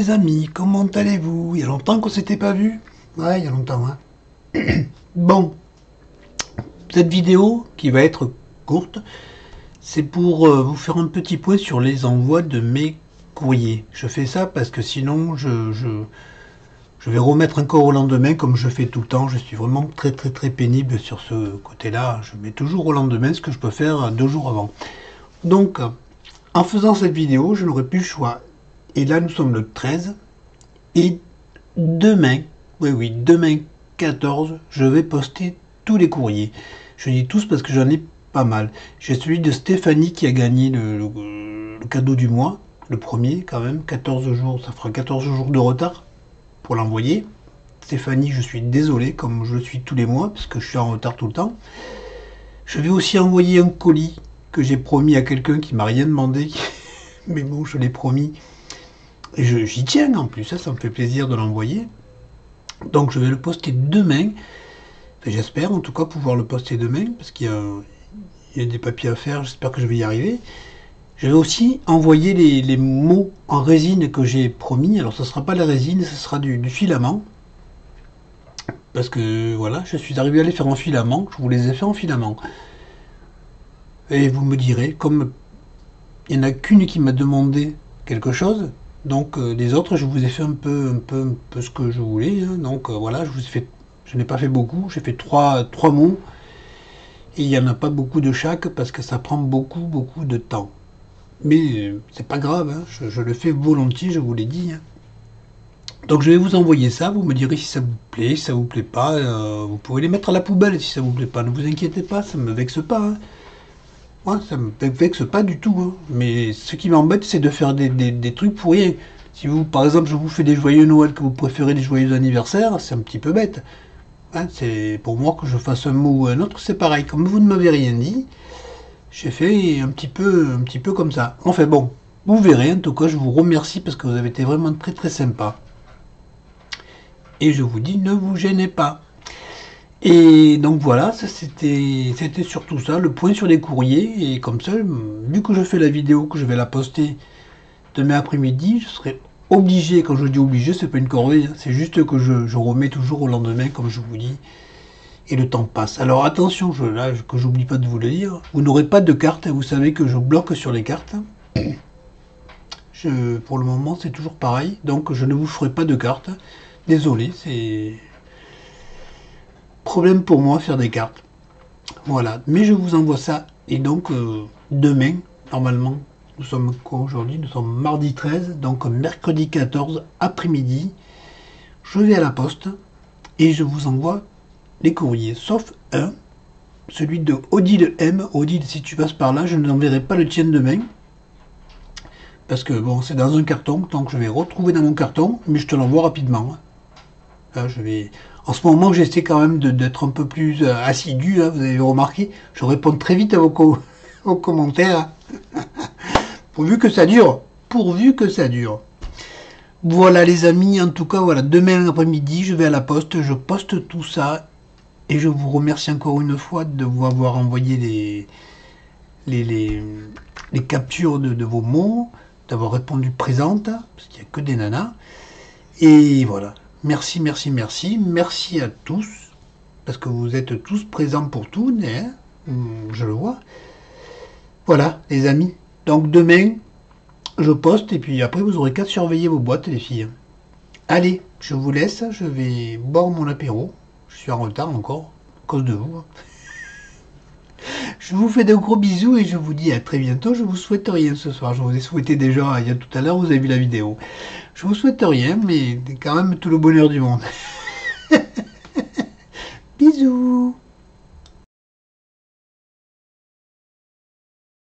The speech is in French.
les amis, comment allez-vous? Il y a longtemps qu'on s'était pas vu. Ouais, il y a longtemps, hein. Bon, cette vidéo, qui va être courte, c'est pour vous faire un petit point sur les envois de mes courriers. Je fais ça parce que sinon, je vais remettre encore au lendemain, comme je fais tout le temps. Je suis vraiment très pénible sur ce côté-là. Je mets toujours au lendemain ce que je peux faire 2 jours avant. Donc, en faisant cette vidéo, je n'aurai plus le choix. Et là, nous sommes le 13. Et demain, oui, demain 14, je vais poster tous les courriers. Je dis tous parce que j'en ai pas mal. J'ai celui de Stéphanie qui a gagné le cadeau du mois. Le premier, quand même. 14 jours, ça fera 14 jours de retard pour l'envoyer. Stéphanie, je suis désolé, comme je le suis tous les mois, parce que je suis en retard tout le temps. Je vais aussi envoyer un colis que j'ai promis à quelqu'un qui m'a rien demandé. Mais bon, je l'ai promis. Et j'y tiens en plus, ça me fait plaisir de l'envoyer. Donc je vais le poster demain. Enfin, j'espère en tout cas pouvoir le poster demain, parce qu'il y a des papiers à faire, j'espère que je vais y arriver. Je vais aussi envoyer les mots en résine que j'ai promis. Alors ce ne sera pas la résine, ce sera du filament. Parce que voilà, je suis arrivé à les faire en filament, je vous les ai fait en filament. Et vous me direz, comme il n'y en a qu'une qui m'a demandé quelque chose, donc les autres, je vous ai fait un peu ce que je voulais. Hein. Donc voilà, je n'ai pas fait beaucoup, j'ai fait trois mots. Et il n'y en a pas beaucoup de chaque parce que ça prend beaucoup de temps. Mais c'est pas grave, hein, je le fais volontiers, je vous l'ai dit. Hein. Donc je vais vous envoyer ça, vous me direz si ça vous plaît, si ça vous plaît pas. Vous pouvez les mettre à la poubelle si ça vous plaît pas, ne vous inquiétez pas, ça me vexe pas. Hein. Ouais, ça me vexe pas du tout. Hein. Mais ce qui m'embête, c'est de faire des trucs pour rien. Si vous, par exemple, je vous fais des joyeux Noël que vous préférez des joyeux anniversaires, c'est un petit peu bête. Hein, c'est pour moi que je fasse un mot ou un autre, c'est pareil. Comme vous ne m'avez rien dit, j'ai fait un petit peu comme ça. Enfin bon, vous verrez. En tout cas, je vous remercie parce que vous avez été vraiment très sympa. Et je vous dis, ne vous gênez pas. Et donc voilà, ça c'était surtout ça, le point sur les courriers. Et comme ça, vu que je fais la vidéo, que je vais la poster demain après-midi, je serai obligé, quand je dis obligé, c'est pas une corvée, hein, c'est juste que je remets toujours au lendemain, comme je vous dis, et le temps passe. Alors attention, que j'oublie pas de vous le dire, vous n'aurez pas de carte, vous savez que je bloque sur les cartes. Pour le moment, c'est toujours pareil, donc je ne vous ferai pas de carte. Désolé, c'est problème pour moi faire des cartes. Voilà, mais je vous envoie ça, et donc demain, normalement, nous sommes quoi aujourd'hui? Nous sommes mardi 13, donc mercredi 14 après-midi, je vais à la poste et je vous envoie les courriers, sauf un, celui de Odile M. Odile, si tu passes par là, je n'enverrai pas le tien demain, parce que bon, c'est dans un carton, donc je vais retrouver dans mon carton, mais je te l'envoie rapidement. Là, en ce moment, j'essaie quand même d'être un peu plus assidu, hein, vous avez remarqué, je réponds très vite à vos commentaires. Pourvu que ça dure. Pourvu que ça dure. Voilà les amis, en tout cas, voilà, demain après-midi, je vais à la poste, je poste tout ça. Et je vous remercie encore une fois de vous avoir envoyé les captures de vos mots, d'avoir répondu présente, parce qu'il n'y a que des nanas. Et voilà, merci. Merci à tous, parce que vous êtes tous présents pour tout, hein, je le vois. Voilà les amis. Donc demain, je poste et puis après vous aurez qu'à surveiller vos boîtes les filles. Allez, je vous laisse, je vais boire mon apéro. Je suis en retard encore, à cause de vous. Je vous fais de gros bisous et je vous dis à très bientôt. Je vous souhaite rien ce soir. Je vous ai souhaité déjà il y a tout à l'heure, vous avez vu la vidéo. Je vous souhaite rien, mais quand même tout le bonheur du monde.